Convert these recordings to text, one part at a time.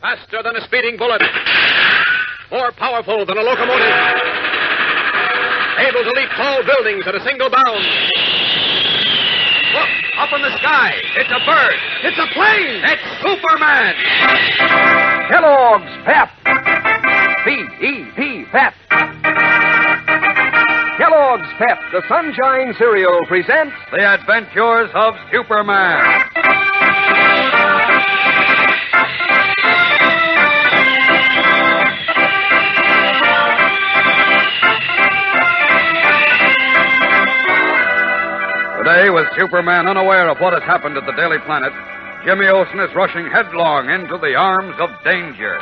Faster than a speeding bullet. More powerful than a locomotive. Able to leap tall buildings at a single bound. Look, up in the sky. It's a bird. It's a plane. It's Superman. Kellogg's Pep. P-E-P, Pep. Kellogg's Pep, the Sunshine Cereal, presents The Adventures of Superman. Today, with Superman unaware of what has happened at the Daily Planet, Jimmy Olsen is rushing headlong into the arms of danger.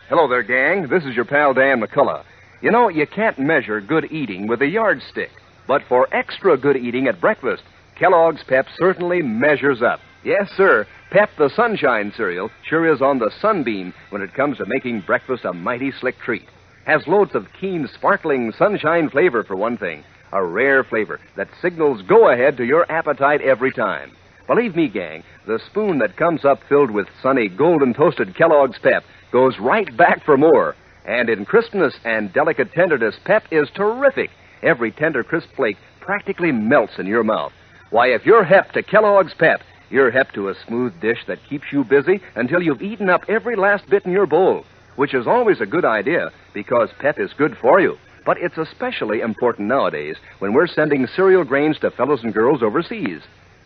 Hello there, gang. This is your pal Dan McCullough. You know, you can't measure good eating with a yardstick. But for extra good eating at breakfast, Kellogg's Pep certainly measures up. Yes, sir. Pep, the Sunshine Cereal, sure is on the sunbeam when it comes to making breakfast a mighty slick treat. Has loads of keen, sparkling sunshine flavor, for one thing. A rare flavor that signals go-ahead to your appetite every time. Believe me, gang, the spoon that comes up filled with sunny, golden toasted Kellogg's Pep goes right back for more. And in crispness and delicate tenderness, Pep is terrific. Every tender, crisp flake practically melts in your mouth. Why, if you're hep to Kellogg's Pep, you're hep to a smooth dish that keeps you busy until you've eaten up every last bit in your bowl, which is always a good idea because Pep is good for you. But it's especially important nowadays when we're sending cereal grains to fellows and girls overseas.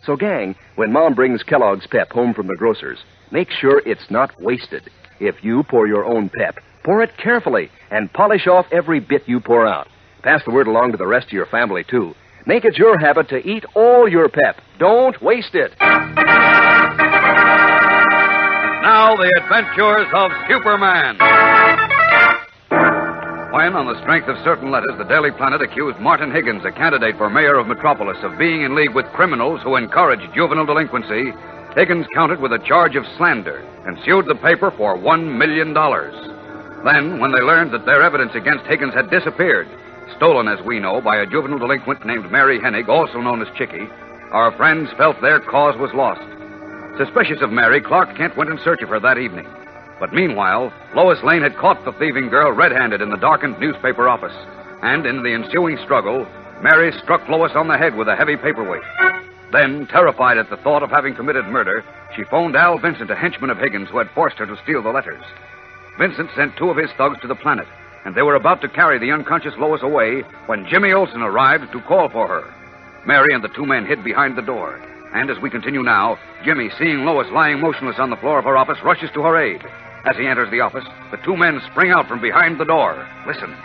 So, gang, when Mom brings Kellogg's Pep home from the grocer's, make sure it's not wasted. If you pour your own Pep, pour it carefully and polish off every bit you pour out. Pass the word along to the rest of your family, too. Make it your habit to eat all your Pep. Don't waste it. Now, the adventures of Superman. When, on the strength of certain letters, the Daily Planet accused Martin Higgins, a candidate for mayor of Metropolis, of being in league with criminals who encourage juvenile delinquency, Higgins countered with a charge of slander and sued the paper for $1 million. Then, when they learned that their evidence against Higgins had disappeared, stolen, as we know, by a juvenile delinquent named Mary Hennig, also known as Chickie, our friends felt their cause was lost. Suspicious of Mary, Clark Kent went in search of her that evening. But meanwhile, Lois Lane had caught the thieving girl red-handed in the darkened newspaper office. And in the ensuing struggle, Mary struck Lois on the head with a heavy paperweight. Then, terrified at the thought of having committed murder, she phoned Al Vincent, a henchman of Higgins, who had forced her to steal the letters. Vincent sent two of his thugs to the Planet, and they were about to carry the unconscious Lois away when Jimmy Olsen arrived to call for her. Mary and the two men hid behind the door. And as we continue now, Jimmy, seeing Lois lying motionless on the floor of her office, rushes to her aid. As he enters the office, the two men spring out from behind the door. Listen.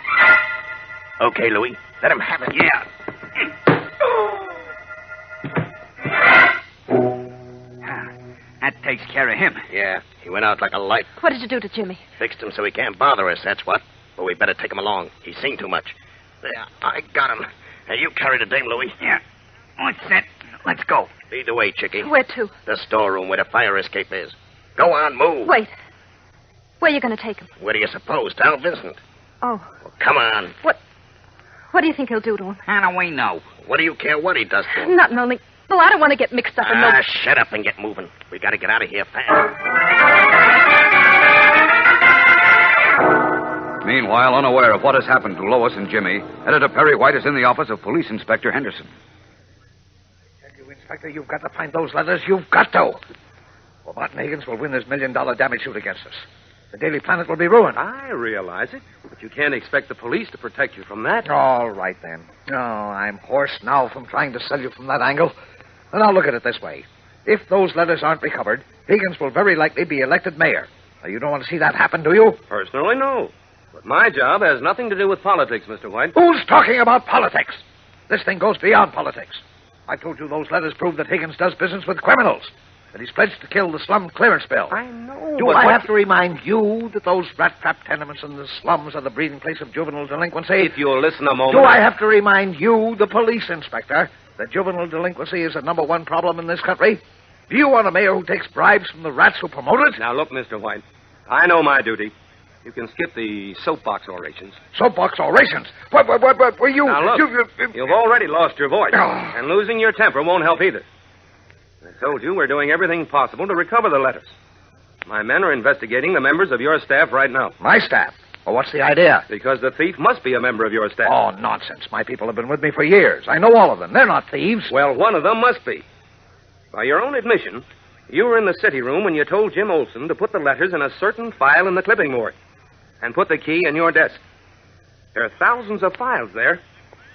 Okay, Louis. Let him have it. Yeah. That takes care of him. Yeah, he went out like a light. What did you do to Jimmy? Fixed him so he can't bother us, that's what. But we better take him along. He's seen too much. There, I got him. Now, you carry the dame, Louis. Yeah. What's that? Let's go. Lead the way, Chickie. Where to? The storeroom where the fire escape is. Go on, move. Wait. Where are you going to take him? Where do you suppose? To Al Vincent. Oh. Well, come on. What do you think he'll do to him? How do we know? What do you care what he does to him? Nothing, only... Well, I don't want to get mixed up in no... Shut up and get moving. We got to get out of here fast. Meanwhile, unaware of what has happened to Lois and Jimmy, Editor Perry White is in the office of Police Inspector Henderson. I tell you, Inspector, you've got to find those letters. You've got to. Or Martin Higgins will win this $1 million damage suit against us. The Daily Planet will be ruined. I realize it, but you can't expect the police to protect you from that. All right, then. Oh, I'm hoarse now from trying to sell you from that angle. And I'll look at it this way. If those letters aren't recovered, Higgins will very likely be elected mayor. Now, you don't want to see that happen, do you? Personally, no. But my job has nothing to do with politics, Mr. White. Who's talking about politics? This thing goes beyond politics. I told you those letters prove that Higgins does business with criminals. That he's pledged to kill the slum clearance bill. I know. Do I have to remind you that those rat-trap tenements in the slums are the breeding place of juvenile delinquency? If you'll listen a moment... Do I have to remind you, the police inspector, that juvenile delinquency is the #1 problem in this country? Do you want a mayor who takes bribes from the rats who promote it? Now, look, Mr. White, I know my duty. You can skip the soapbox orations. Soapbox orations? What were you... Now, look, you've already lost your voice, and losing your temper won't help either. I told you we're doing everything possible to recover the letters. My men are investigating the members of your staff right now. My staff? Well, what's the idea? Because the thief must be a member of your staff. Oh, nonsense. My people have been with me for years. I know all of them. They're not thieves. Well, one of them must be. By your own admission, you were in the city room when you told Jim Olson to put the letters in a certain file in the clipping morgue and put the key in your desk. There are thousands of files there.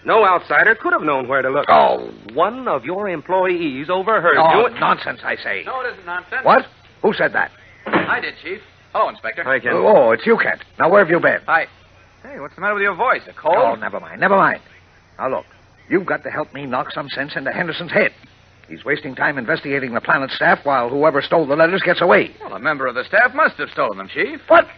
No outsider could have known where to look. Oh. One of your employees overheard you. Oh, nonsense, I say. No, it isn't nonsense. What? Who said that? I did, Chief. Hello, Inspector. Hi, Ken. Oh, it's you, Kent. Now, where have you been? Hey, what's the matter with your voice? A cold? Oh, never mind. Now, look. You've got to help me knock some sense into Henderson's head. He's wasting time investigating the Planet staff while whoever stole the letters gets away. Well, a member of the staff must have stolen them, Chief. What?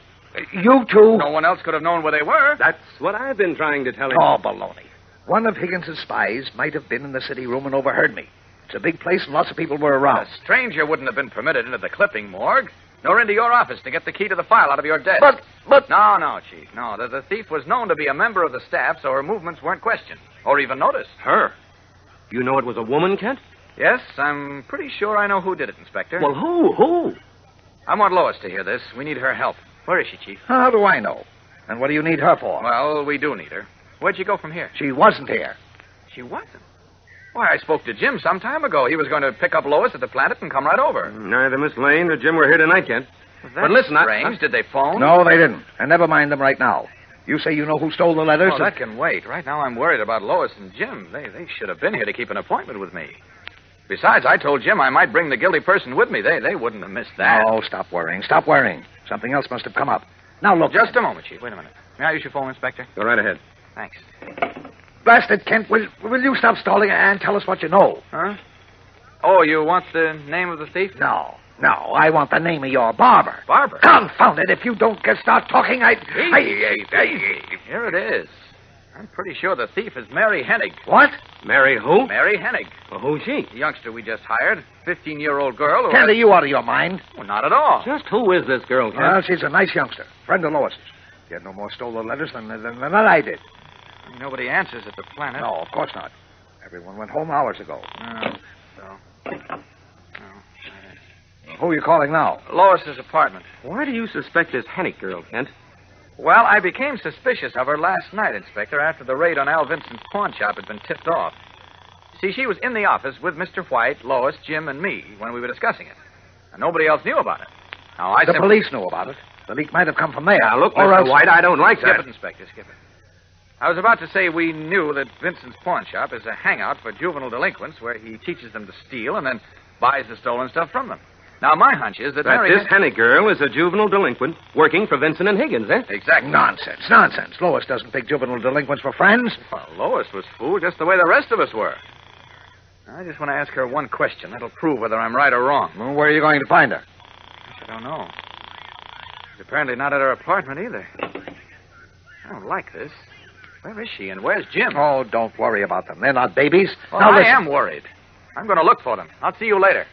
You two? No one else could have known where they were. That's what I've been trying to tell him. Oh, baloney. One of Higgins' spies might have been in the city room and overheard me. It's a big place and lots of people were around. A stranger wouldn't have been permitted into the clipping morgue, nor into your office to get the key to the file out of your desk. But... No, Chief, no. The thief was known to be a member of the staff, so her movements weren't questioned, or even noticed. Her? You know it was a woman, Kent? Yes, I'm pretty sure I know who did it, Inspector. Well, who? I want Lois to hear this. We need her help. Where is she, Chief? How do I know? And what do you need her for? Well, we do need her. Where'd she go from here? She wasn't here. She wasn't? Why, I spoke to Jim some time ago. He was going to pick up Lois at the Planet and come right over. Neither Miss Lane nor Jim were here tonight, Kent. But listen, strange. Did they phone? No, they didn't. And never mind them right now. You say you know who stole the letters? Oh, that can wait. Right now I'm worried about Lois and Jim. They should have been here to keep an appointment with me. Besides, I told Jim I might bring the guilty person with me. They wouldn't have missed that. Oh, stop worrying. Something else must have come up. Now, look. Just a moment, Chief. Wait a minute. May I use your phone, Inspector? Go right ahead. Thanks. Blast it, Kent. Will you stop stalling and tell us what you know? Huh? Oh, you want the name of the thief? No. I want the name of your barber. Barber? Confound it. If you don't start talking, Here it is. I'm pretty sure the thief is Mary Hennig. What? Mary who? Mary Hennig. Well, who's she? The youngster we just hired. 15-year-old girl who... Kent, are you out of your mind? Well, not at all. Just who is this girl, Kent? Well, she's a nice youngster. Friend of Lois's. She had no more stolen letters than I did. Nobody answers at the Planet. No, of course not. Everyone went home hours ago. Who are you calling now? Lois's apartment. Why do you suspect this Hennick girl, Kent? Well, I became suspicious of her last night, Inspector, after the raid on Al Vincent's pawn shop had been tipped off. See, she was in the office with Mr. White, Lois, Jim, and me when we were discussing it. And nobody else knew about it. Now, The police knew about it. The leak might have come from there. Now, look, or Mr. else... White, I don't like Skip that. it, Inspector, skip it. I was about to say we knew that Vincent's pawn shop is a hangout for juvenile delinquents where he teaches them to steal and then buys the stolen stuff from them. Now, my hunch is that Mary... this Hennick girl is a juvenile delinquent working for Vincent and Higgins, eh? Exactly. Nonsense. Lois doesn't pick juvenile delinquents for friends. Well, Lois was fooled just the way the rest of us were. I just want to ask her one question. That'll prove whether I'm right or wrong. Well, where are you going to find her? I don't know. She's apparently not at her apartment either. I don't like this. Where is she and where's Jim? Oh, don't worry about them. They're not babies. Well, now, I listen. am worried. I'm going to look for them. I'll see you later.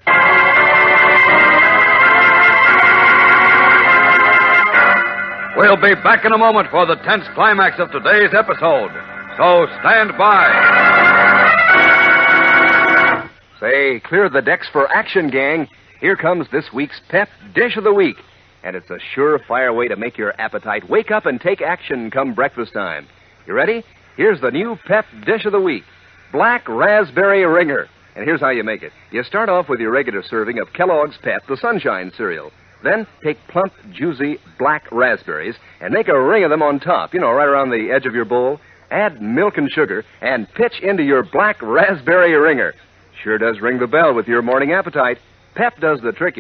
We'll be back in a moment for the tense climax of today's episode. So stand by. Say, clear the decks for action, gang. Here comes this week's Pep Dish of the Week. And it's a surefire way to make your appetite wake up and take action come breakfast time. You ready? Here's the new Pep Dish of the Week. Black Raspberry Ringer. And here's how you make it. You start off with your regular serving of Kellogg's Pep, the Sunshine cereal. Then take plump, juicy black raspberries and make a ring of them on top, right around the edge of your bowl. Add milk and sugar and pitch into your black raspberry ringer. Sure does ring the bell with your morning appetite. Pep does the trick,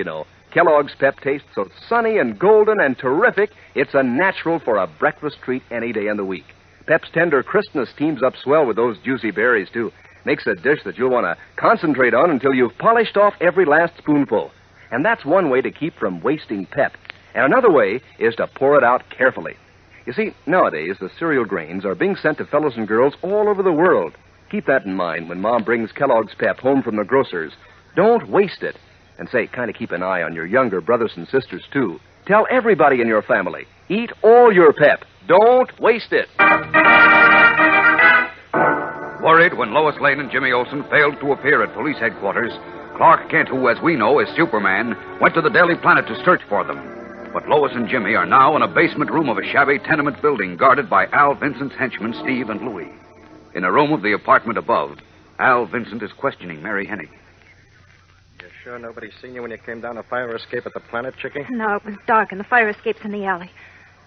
Kellogg's Pep tastes so sunny and golden and terrific, it's a natural for a breakfast treat any day in the week. Pep's tender crispness teams up swell with those juicy berries, too. Makes a dish that you'll want to concentrate on until you've polished off every last spoonful. And that's one way to keep from wasting Pep. And another way is to pour it out carefully. You see, nowadays, the cereal grains are being sent to fellows and girls all over the world. Keep that in mind when Mom brings Kellogg's Pep home from the grocer's. Don't waste it. And say, kind of keep an eye on your younger brothers and sisters, too. Tell everybody in your family. Eat all your pep. Don't waste it. Worried when Lois Lane and Jimmy Olsen failed to appear at police headquarters, Clark Kent, who, as we know, is Superman, went to the Daily Planet to search for them. But Lois and Jimmy are now in a basement room of a shabby tenement building guarded by Al Vincent's henchmen, Steve and Louie. In a room of the apartment above, Al Vincent is questioning Mary Hennig. You sure nobody seen you when you came down a fire escape at the Planet, Chickie? No, it was dark and the fire escape's in the alley.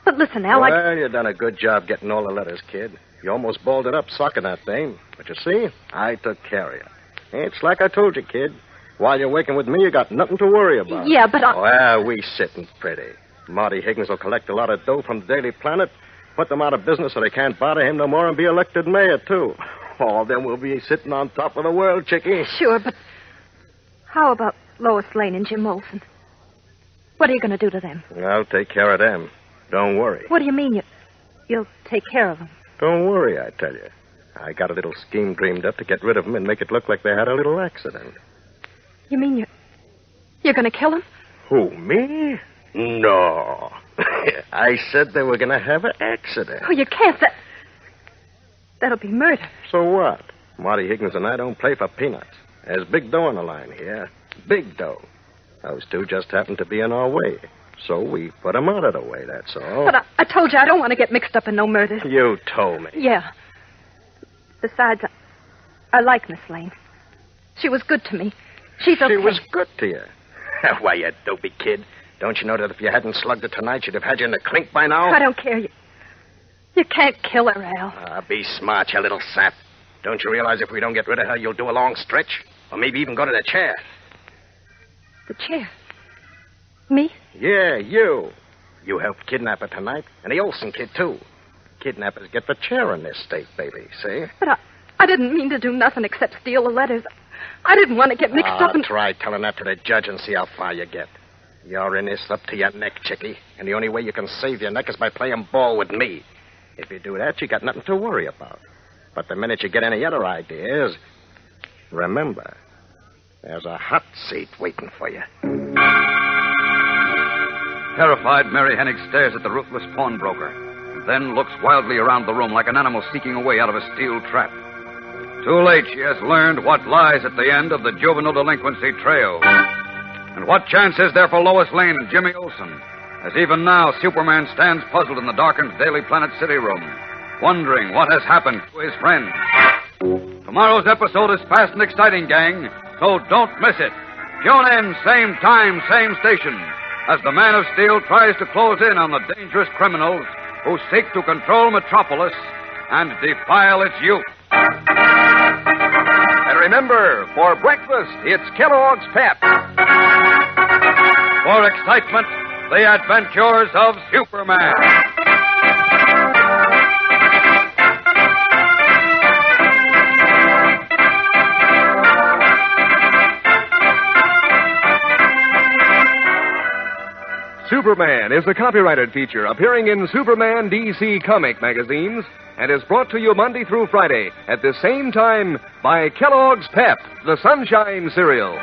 But listen, Al, Well, you done a good job getting all the letters, kid. You almost balled it up socking that dame. But you see, I took care of you. It's like I told you, kid. While you're working with me, you got nothing to worry about. Yeah, but Well, we sitting pretty. Marty Higgins will collect a lot of dough from the Daily Planet, put them out of business so they can't bother him no more, and be elected mayor, too. Oh, then we'll be sitting on top of the world, Chickie. Sure, but how about Lois Lane and Jim Olsen? What are you going to do to them? I'll take care of them. Don't worry. What do you mean you'll take care of them? Don't worry, I tell you. I got a little scheme dreamed up to get rid of them and make it look like they had a little accident. You mean you're going to kill them? Who, me? No. I said they were going to have an accident. Oh, you can't. That'll be murder. So what? Marty Higgins and I don't play for peanuts. There's big dough on the line here. Big dough. Those two just happened to be in our way. So we put them out of the way, that's all. But I told you I don't want to get mixed up in no murders. You told me. Yeah. Besides, I like Miss Lane. She was good to me. She's okay. She was good to you. Why, you dopey kid. Don't you know that if you hadn't slugged her tonight, she'd have had you in the clink by now? I don't care. You can't kill her, Al. Be smart, you little sap. Don't you realize if we don't get rid of her, you'll do a long stretch? Or maybe even go to the chair. The chair? Me? Yeah, you. You helped kidnap her tonight, and the Olsen kid, too. Kidnappers get the chair in this state, baby, see? But I didn't mean to do nothing except steal the letters. I didn't want to get mixed up in... Try telling that to the judge and see how far you get. You're in this up to your neck, Chickie, and the only way you can save your neck is by playing ball with me. If you do that, you got nothing to worry about. But the minute you get any other ideas, remember, there's a hot seat waiting for you. Terrified, Mary Hennig stares at the ruthless pawnbroker, and then looks wildly around the room like an animal seeking a way out of a steel trap. Too late, she has learned what lies at the end of the juvenile delinquency trail. And what chance is there for Lois Lane and Jimmy Olsen, as even now Superman stands puzzled in the darkened Daily Planet city room, wondering what has happened to his friends. Tomorrow's episode is fast and exciting, gang, so don't miss it. Tune in, same time, same station, as the Man of Steel tries to close in on the dangerous criminals who seek to control Metropolis and defile its youth. And remember, for breakfast, it's Kellogg's Pep. For excitement, the adventures of Superman. Superman is a copyrighted feature appearing in Superman DC comic magazines and is brought to you Monday through Friday at the same time by Kellogg's Pep, the Sunshine Cereal.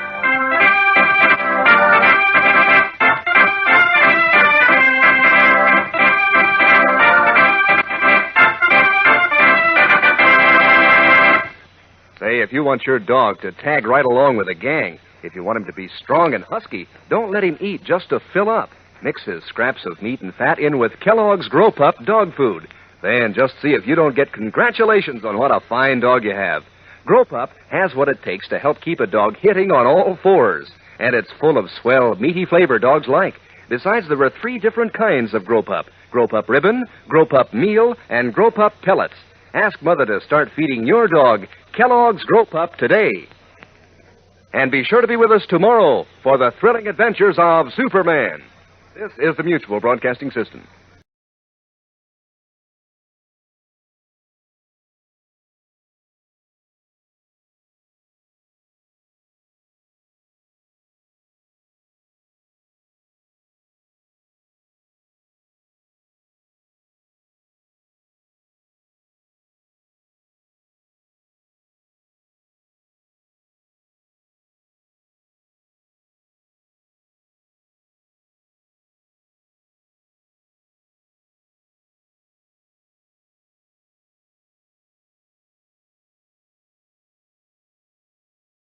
Say, if you want your dog to tag right along with the gang, if you want him to be strong and husky, don't let him eat just to fill up. Mix his scraps of meat and fat in with Kellogg's Grow Pup dog food. Then just see if you don't get congratulations on what a fine dog you have. Grow Pup has what it takes to help keep a dog hitting on all fours. And it's full of swell, meaty flavor dogs like. Besides, there are 3 different kinds of Grow Pup. Grow Pup Ribbon, Grow Pup Meal, and Grow Pup Pellets. Ask Mother to start feeding your dog Kellogg's Grow Pup today. And be sure to be with us tomorrow for the thrilling adventures of Superman. This is the Mutual Broadcasting System.